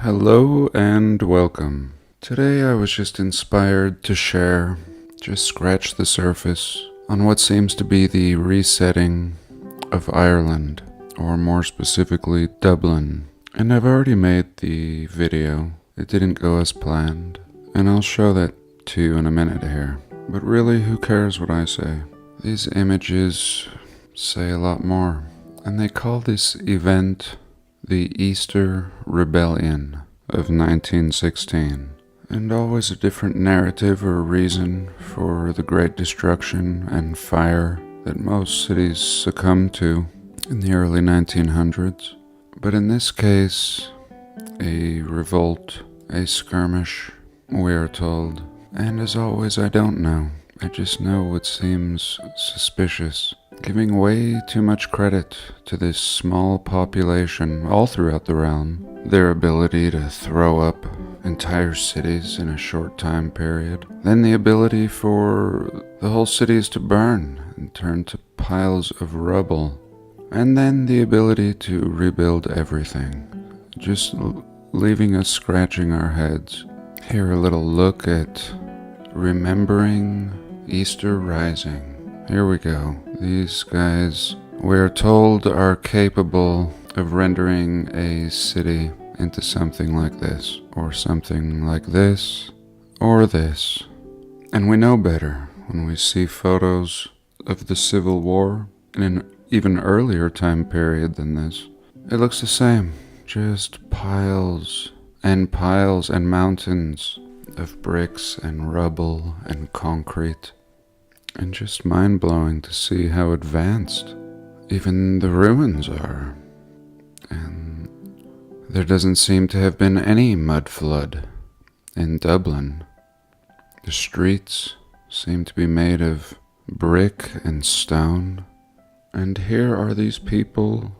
Hello and welcome. Today I was just inspired to share, just scratch the surface, on what seems to be the resetting of Ireland, or more specifically Dublin. And I've already made the video. It didn't go as planned, and I'll show that to you in a minute here. But really, who cares what I say? These images say a lot more. And they call this event the Easter Rebellion of 1916, and always a different narrative or reason for the great destruction and fire that most cities succumbed to in the early 1900s. But in this case, a revolt, a skirmish, we are told. And as always, I don't know. I just know what seems suspicious, giving way too much credit to this small population all throughout the realm, their ability to throw up entire cities in a short time period, then the ability for the whole cities to burn and turn to piles of rubble, and then the ability to rebuild everything, just leaving us scratching our heads. Here a little look at remembering Easter Rising. Here we go. These guys, we're told, are capable of rendering a city into something like this, or something like this, or this. And we know better when we see photos of the Civil War in an even earlier time period than this. It looks the same, just piles and mountains of bricks and rubble and concrete. And just mind-blowing to see how advanced even the ruins are. And there doesn't seem to have been any mud flood in Dublin. The streets seem to be made of brick and stone. And here are these people,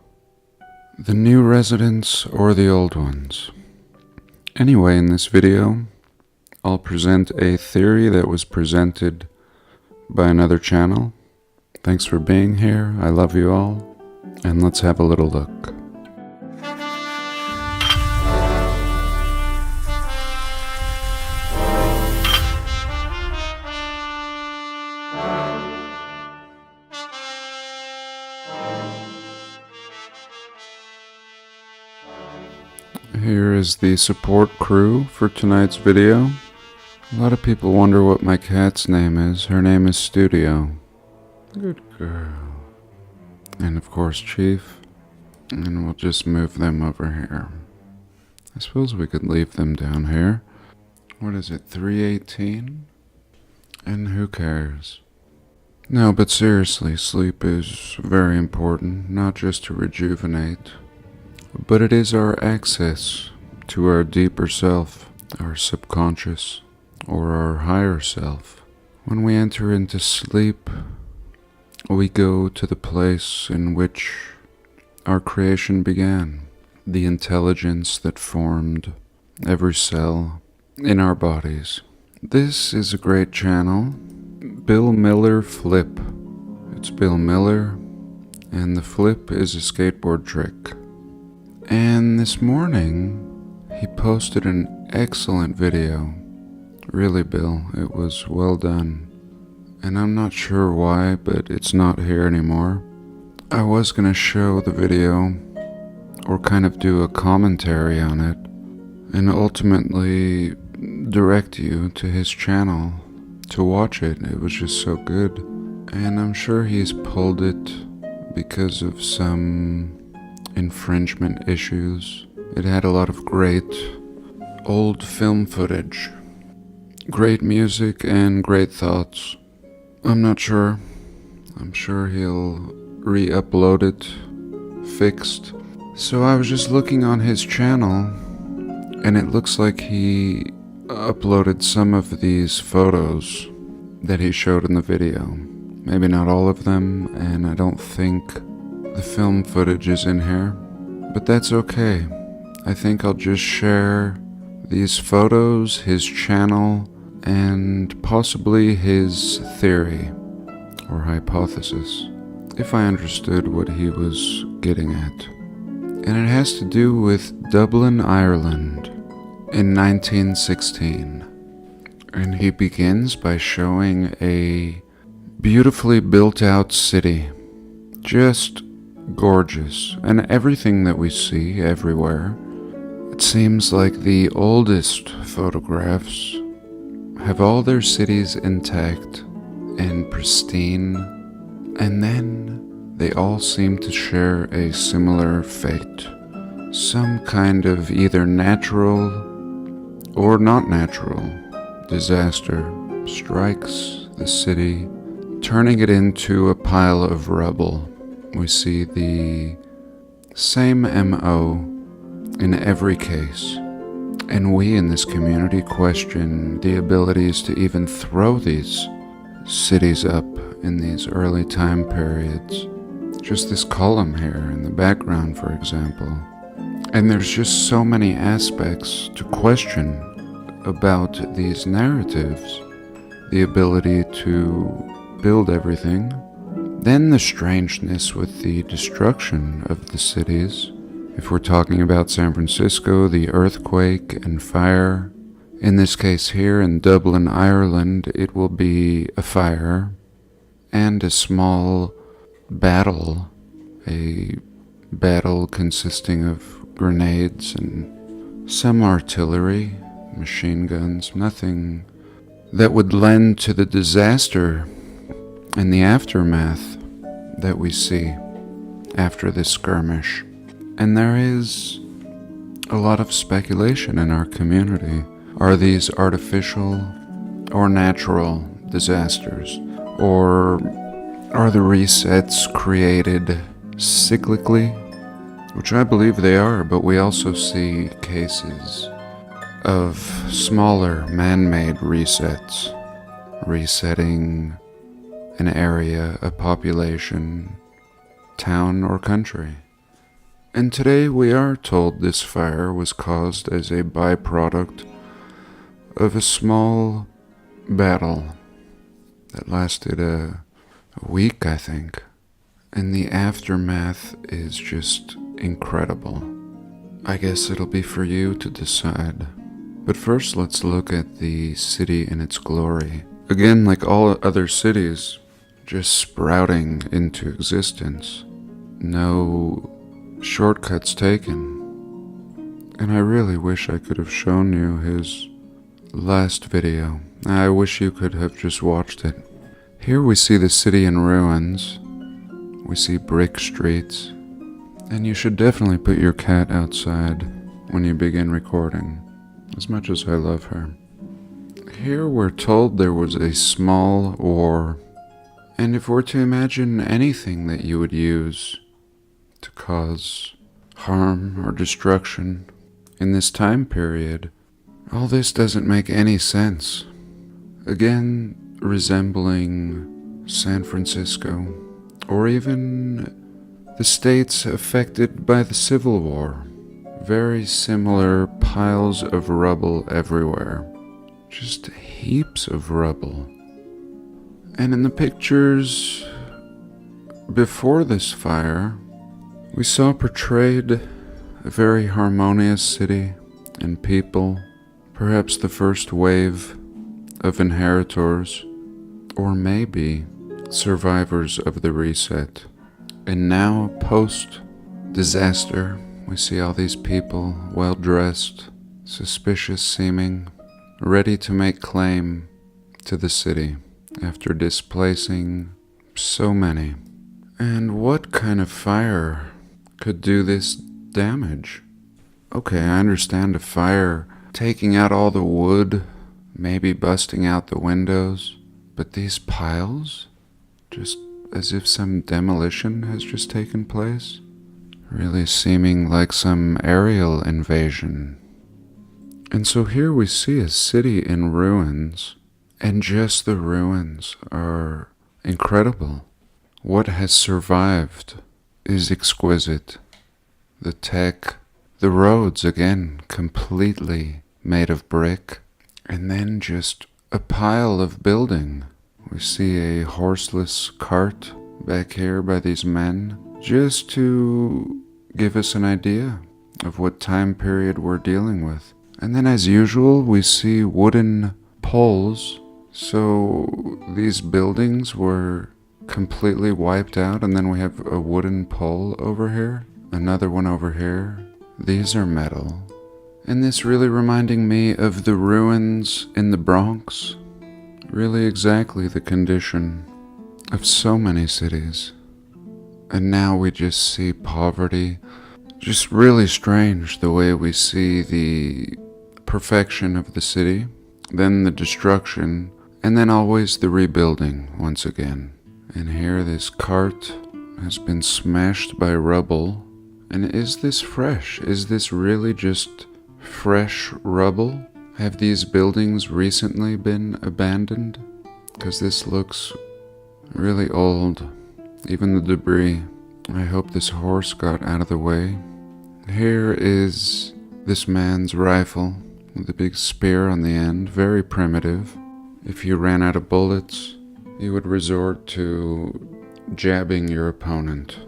the new residents or the old ones. Anyway, in this video, I'll present a theory that was presented by another channel. Thanks for being here. I love you all. And let's have a little look. Here is the support crew for tonight's video. A lot of people wonder what my cat's name is. Her name is Studio. Good girl. And of course Chief. And we'll just move them over here. I suppose we could leave them down here. What is it, 318? And who cares? No, but seriously, sleep is very important, not just to rejuvenate, but it is our access to our deeper self, our subconscious, or our higher self. When we enter into sleep, we go to the place in which our creation began, the intelligence that formed every cell in our bodies. This is a great channel, Bill Miller Flip. It's Bill Miller, and the flip is a skateboard trick. And this morning, he posted an excellent video. Really, Bill, it was well done. And I'm not sure why, but it's not here anymore. I was gonna show the video, or kind of do a commentary on it, and ultimately direct you to his channel to watch it. It was just so good. And I'm sure he's pulled it because of some infringement issues. It had a lot of great old film footage, great music, and great thoughts. I'm not sure. I'm sure he'll re-upload it fixed. So I was just looking on his channel, and it looks like he uploaded some of these photos that he showed in the video. Maybe not all of them, and I don't think the film footage is in here, but that's okay. I think I'll just share these photos, his channel, and possibly his theory or hypothesis, if I understood what he was getting at. and it has to do with Dublin, Ireland in 1916. And he begins by showing a beautifully built out city, just gorgeous, and everything that we see everywhere. It seems like the oldest photographs have all their cities intact and pristine, and then they all seem to share a similar fate. Some kind of either natural or not natural disaster strikes the city, turning it into a pile of rubble. We see the same MO in every case, and we in this community question the abilities to even throw these cities up in these early time periods. Just this column here in the background, for example. And there's just so many aspects to question about these narratives. The ability to build everything, then the strangeness with the destruction of the cities. If we're talking about San Francisco, the earthquake and fire. In this case here in Dublin, Ireland, it will be a fire and a small battle, a battle consisting of grenades and some artillery, machine guns, nothing that would lend to the disaster and the aftermath that we see after this skirmish. And there is a lot of speculation in our community. Are these artificial or natural disasters? Or are the resets created cyclically? Which I believe they are, but we also see cases of smaller man-made resets, resetting an area, a population, town, or country. And today we are told this fire was caused as a byproduct of a small battle that lasted a week, I think. And the aftermath is just incredible. I guess it'll be for you to decide. But first, let's look at the city in its glory. Again, like all other cities, just sprouting into existence. No shortcuts taken. And I really wish I could have shown you his last video. I wish you could have just watched it. Here we see the city in ruins. We see brick streets. And you should definitely put your cat outside when you begin recording, as much as I love her. Here we're told there was a small war, and if we're to imagine anything that you would use to cause harm or destruction in this time period, all this doesn't make any sense. Again, resembling San Francisco, or even the states affected by the Civil War. Very similar piles of rubble everywhere. Just heaps of rubble. And in the pictures before this fire, we saw portrayed a very harmonious city and people, perhaps the first wave of inheritors, or maybe survivors of the reset. And now, post-disaster, we see all these people, well-dressed, suspicious seeming, ready to make claim to the city after displacing so many. And what kind of fire could do this damage? Okay, I understand a fire taking out all the wood, maybe busting out the windows, but these piles? Just as if some demolition has just taken place? Really seeming like some aerial invasion. And so here we see a city in ruins, and just the ruins are incredible. What has survived is exquisite. The tech, the roads again, completely made of brick, and then just a pile of building. We see a horseless cart back here by these men, just to give us an idea of what time period we're dealing with. And then as usual, we see wooden poles. So these buildings were completely wiped out, and then we have a wooden pole over here, another one over here. These are metal. And this really reminding me of the ruins in the Bronx. Really exactly the condition of so many cities. And now we just see poverty. Just really strange the way we see the perfection of the city, then the destruction, and then always the rebuilding once again. And here this cart has been smashed by rubble. And is this fresh? Is this really just fresh rubble? Have these buildings recently been abandoned? Because this looks really old. Even the debris. I hope this horse got out of the way. Here is this man's rifle with a big spear on the end. Very primitive. If you ran out of bullets, you would resort to jabbing your opponent.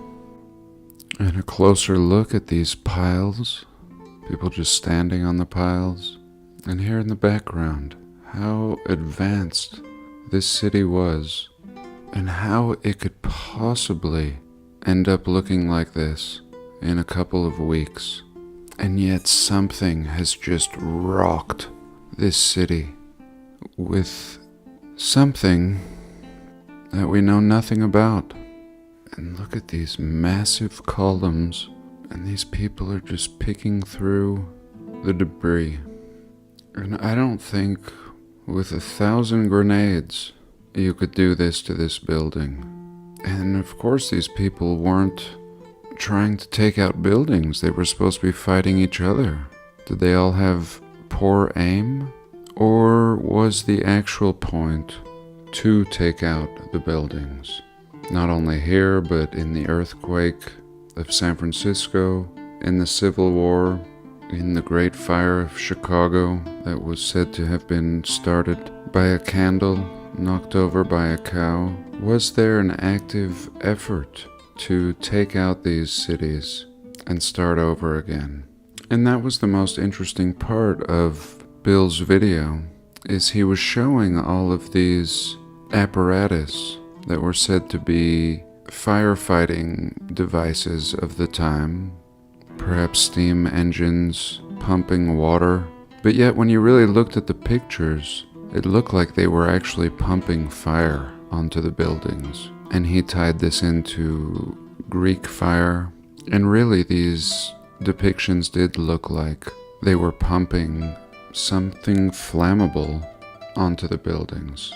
And a closer look at these piles. People just standing on the piles. And here in the background, how advanced this city was, and how it could possibly end up looking like this in a couple of weeks. And yet something has just rocked this city with something that we know nothing about. And look at these massive columns, and these people are just picking through the debris. And I don't think with 1,000 grenades you could do this to this building. And of course these people weren't trying to take out buildings. They were supposed to be fighting each other. Did they all have poor aim? Or was the actual point to take out the buildings? Not only here, but in the earthquake of San Francisco, in the Civil War, in the Great Fire of Chicago that was said to have been started by a candle knocked over by a cow. Was there an active effort to take out these cities and start over again? And that was the most interesting part of Bill's video, is he was showing all of these apparatus that were said to be firefighting devices of the time, perhaps steam engines pumping water. But yet when you really looked at the pictures, it looked like they were actually pumping fire onto the buildings. And he tied this into Greek fire. And really these depictions did look like they were pumping something flammable onto the buildings.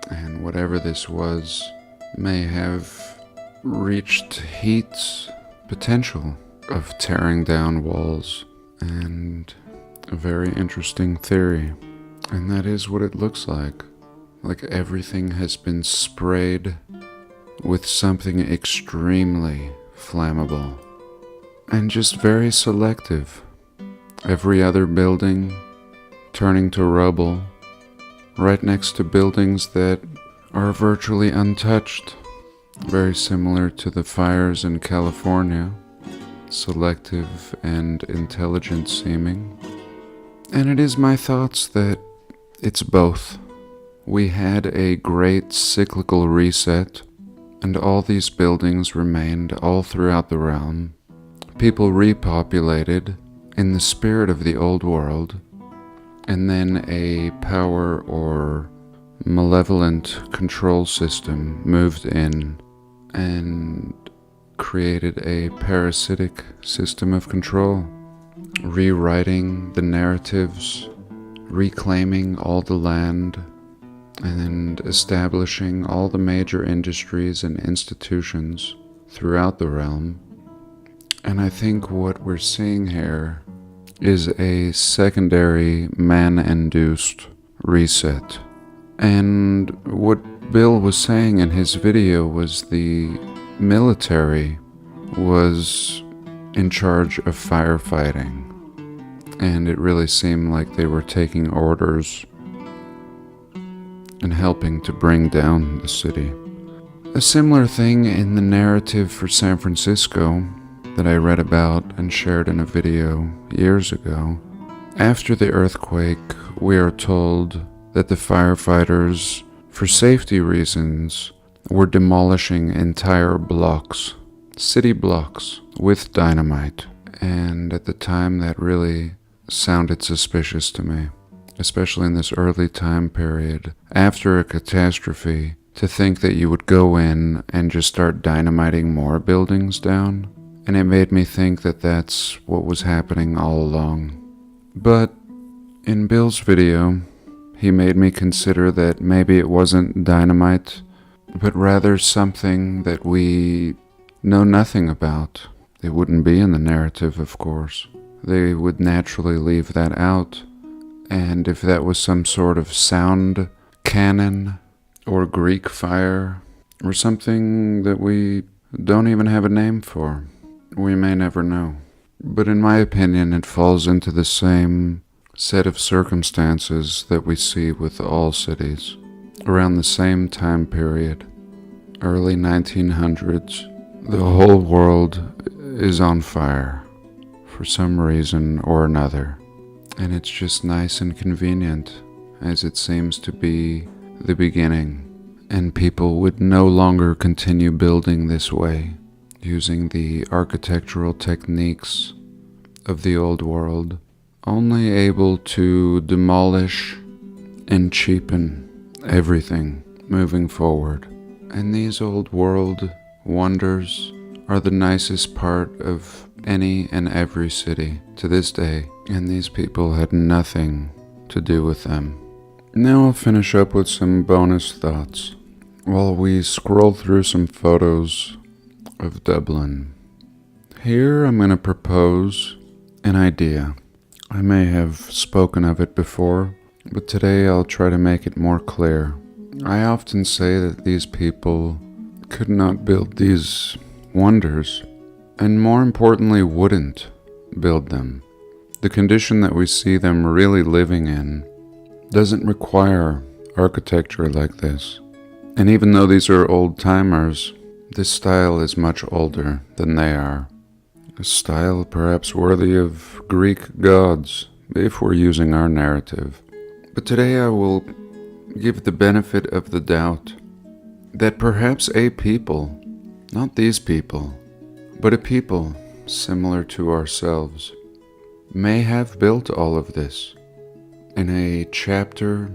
And whatever this was may have reached heat's potential of tearing down walls. And a very interesting theory. And that is what it looks like. Like everything has been sprayed with something extremely flammable. And just very selective. Every other building turning to rubble, right next to buildings that are virtually untouched. Very similar to the fires in California, selective and intelligent seeming. And it is my thoughts that it's both. We had a great cyclical reset, and all these buildings remained all throughout the realm. People repopulated in the spirit of the old world, and then a power or malevolent control system moved in and created a parasitic system of control, rewriting the narratives, reclaiming all the land, and establishing all the major industries and institutions throughout the realm. And I think what we're seeing here is a secondary man-induced reset. And what Bill was saying in his video was the military was in charge of firefighting. And it really seemed like they were taking orders and helping to bring down the city. A similar thing in the narrative for San Francisco. that I read about and shared in a video years ago. After the earthquake, we are told that the firefighters, for safety reasons, were demolishing entire blocks, city blocks, with dynamite. And at the time, that really sounded suspicious to me, especially in this early time period. After a catastrophe, to think that you would go in and just start dynamiting more buildings down. And it made me think that that's what was happening all along. But in Bill's video, he made me consider that maybe it wasn't dynamite, but rather something that we know nothing about. It wouldn't be in the narrative, of course. They would naturally leave that out. And if that was some sort of sound cannon or Greek fire or something that we don't even have a name for, we may never know. But in my opinion, it falls into the same set of circumstances that we see with all cities. Around the same time period, early 1900s, the whole world is on fire for some reason or another. And it's just nice and convenient, as it seems to be the beginning. And people would no longer continue building this way, using the architectural techniques of the old world, only able to demolish and cheapen everything moving forward. And these old world wonders are the nicest part of any and every city to this day, and these people had nothing to do with them. Now I'll finish up with some bonus thoughts while we scroll through some photos of Dublin. Here I'm going to propose an idea. I may have spoken of it before, but today I'll try to make it more clear. I often say that these people could not build these wonders, and more importantly, wouldn't build them. The condition that we see them really living in doesn't require architecture like this. And even though these are old-timers, this style is much older than they are. A style perhaps worthy of Greek gods, if we're using our narrative. But today I will give the benefit of the doubt that perhaps a people, not these people, but a people similar to ourselves, may have built all of this in a chapter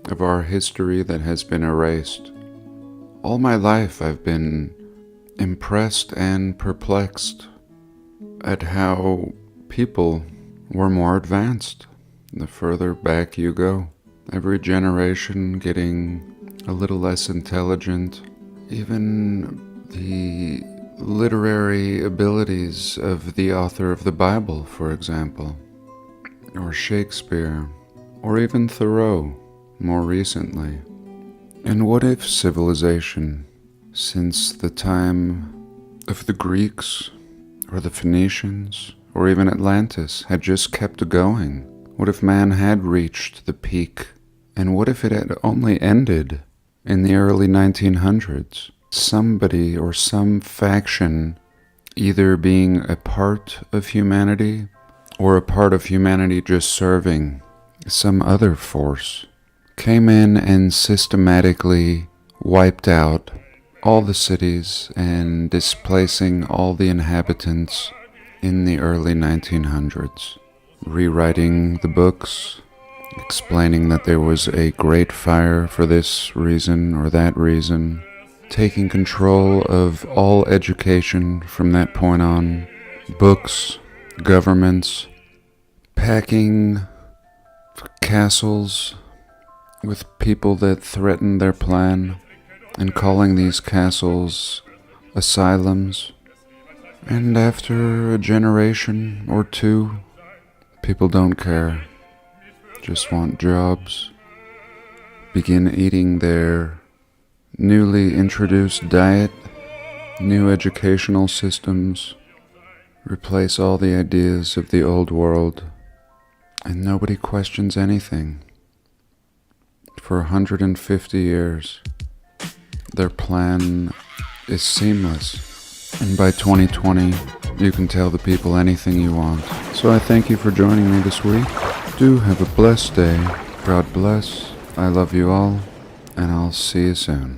of our history that has been erased. All my life I've been impressed and perplexed at how people were more advanced the further back you go. Every generation getting a little less intelligent. Even the literary abilities of the author of the Bible, for example, or Shakespeare, or even Thoreau more recently. And what if civilization, since the time of the Greeks, or the Phoenicians, or even Atlantis, had just kept going? What if man had reached the peak? And what if it had only ended in the early 1900s? Somebody or some faction either being a part of humanity or a part of humanity just serving some other force came in and systematically wiped out all the cities and displacing all the inhabitants in the early 1900s, rewriting the books, explaining that there was a great fire for this reason or that reason, taking control of all education from that point on, books, governments, packing castles with people that threatened their plan, and calling these castles asylums. And after a generation or two, people don't care, just want jobs, begin eating their newly introduced diet, new educational systems, replace all the ideas of the old world, and nobody questions anything. For 150 years, their plan is seamless. And by 2020, you can tell the people anything you want. So I thank you for joining me this week. Do have a blessed day. God bless. I love you all, and I'll see you soon.